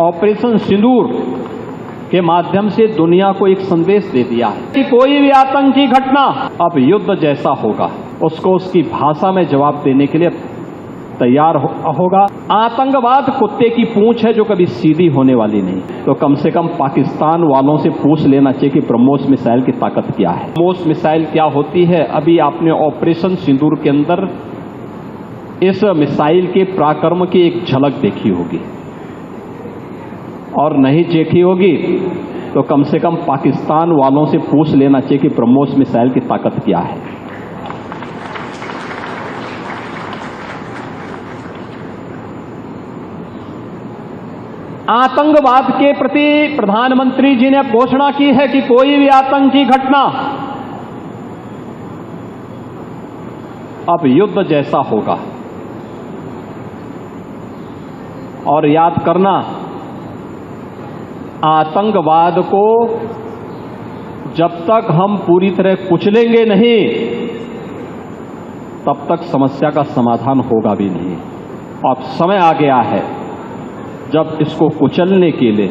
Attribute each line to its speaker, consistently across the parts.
Speaker 1: Operation सिंदूर के माध्यम से दुनिया को एक संदेश दे दिया है कि कोई भी आतंकी घटना अब युद्ध जैसा होगा, उसको उसकी भाषा में जवाब देने के लिए तैयार होगा। आतंकवाद कुत्ते की पूंछ है जो कभी सीधी होने वाली नहीं। तो कम से कम पाकिस्तान वालों से पूछ लेना चाहिए कि ब्रह्मोस मिसाइल की ताकत क्या है, ब्रह्मोस मिसाइल क्या होती है। अभी आपने ऑपरेशन सिंदूर के अंदर इस मिसाइल के पराक्रम की एक झलक देखी होगी, और नहीं देखी होगी तो कम से कम पाकिस्तान वालों से पूछ लेना चाहिए कि ब्रह्मोस मिसाइल की ताकत क्या है। आतंकवाद के प्रति प्रधानमंत्री जी ने घोषणा की है कि कोई भी आतंकी घटना अब युद्ध जैसा होगा। और याद करना, आतंकवाद को जब तक हम पूरी तरह कुचलेंगे नहीं, तब तक समस्या का समाधान होगा भी नहीं। अब समय आ गया है जब इसको कुचलने के लिए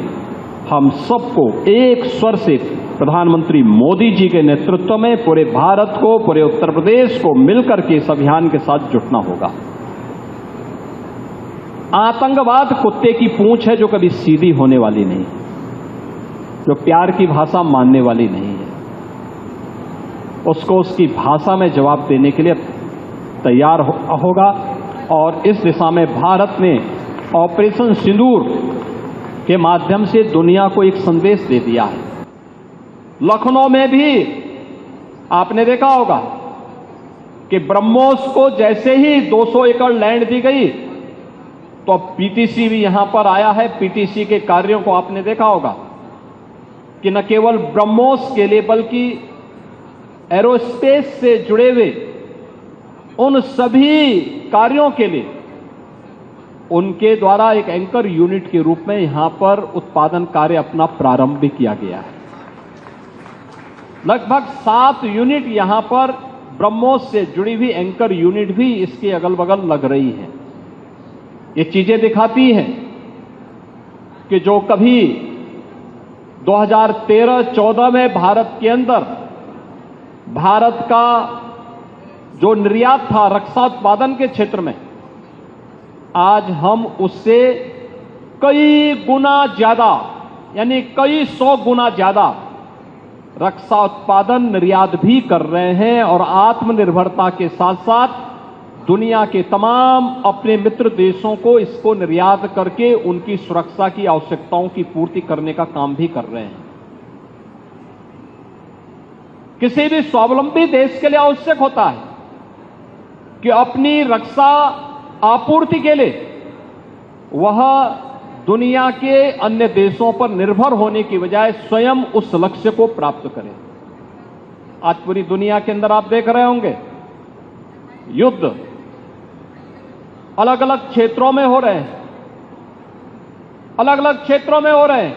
Speaker 1: हम सबको एक स्वर से प्रधानमंत्री मोदी जी के नेतृत्व में पूरे भारत को, पूरे उत्तर प्रदेश को मिलकर के इस अभियान के साथ जुटना होगा। आतंकवाद कुत्ते की पूंछ है जो कभी सीधी होने वाली नहीं, जो प्यार की भाषा मानने वाली नहीं है। उसको उसकी भाषा में जवाब देने के लिए तैयार होगा। और इस दिशा में भारत ने ऑपरेशन सिंदूर के माध्यम से दुनिया को एक संदेश दे दिया है। लखनऊ में भी आपने देखा होगा कि ब्रह्मोस को जैसे ही 200 एकड़ लैंड दी गई तो अब पीटीसी भी यहां पर आया है। पीटीसी के कार्यों को आपने देखा होगा कि न केवल ब्रह्मोस के लिए बल्कि एरोस्पेस से जुड़े हुए उन सभी कार्यों के लिए उनके द्वारा एक एंकर यूनिट के रूप में यहां पर उत्पादन कार्य अपना प्रारंभ भी किया गया है। लगभग 7 यूनिट यहां पर ब्रह्मोस से जुड़ी हुई एंकर यूनिट भी इसके अगल बगल लग रही है। ये चीजें दिखाती हैं कि जो कभी 2013-14 में भारत के अंदर भारत का जो निर्यात था रक्षा उत्पादन के क्षेत्र में, आज हम उससे कई गुना ज्यादा, यानी कई 100 गुना ज्यादा रक्षा उत्पादन निर्यात भी कर रहे हैं। और आत्मनिर्भरता के साथ साथ दुनिया के तमाम अपने मित्र देशों को इसको निर्यात करके उनकी सुरक्षा की आवश्यकताओं की पूर्ति करने का काम भी कर रहे हैं। किसी भी स्वावलंबी देश के लिए आवश्यक होता है कि अपनी रक्षा आपूर्ति के लिए वह दुनिया के अन्य देशों पर निर्भर होने की बजाय स्वयं उस लक्ष्य को प्राप्त करे। आज पूरी दुनिया के अंदर आप देख रहे होंगे युद्ध अलग अलग क्षेत्रों में हो रहे हैं, अलग अलग क्षेत्रों में हो रहे हैं।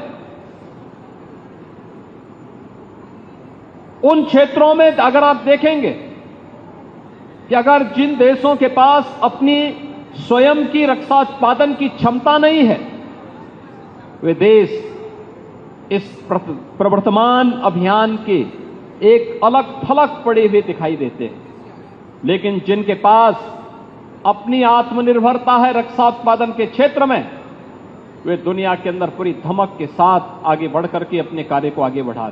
Speaker 1: उन क्षेत्रों में अगर आप देखेंगे कि अगर जिन देशों के पास अपनी स्वयं की रक्षा उत्पादन की क्षमता नहीं है, वे देश इस प्रवर्तमान अभियान के एक अलग थलग पड़े हुए दिखाई देते हैं। लेकिन जिनके पास अपनी आत्मनिर्भरता है रक्षा उत्पादन के क्षेत्र में, वे दुनिया के अंदर पूरी धमक के साथ आगे बढ़कर के अपने कार्य को आगे बढ़ा रहे हैं।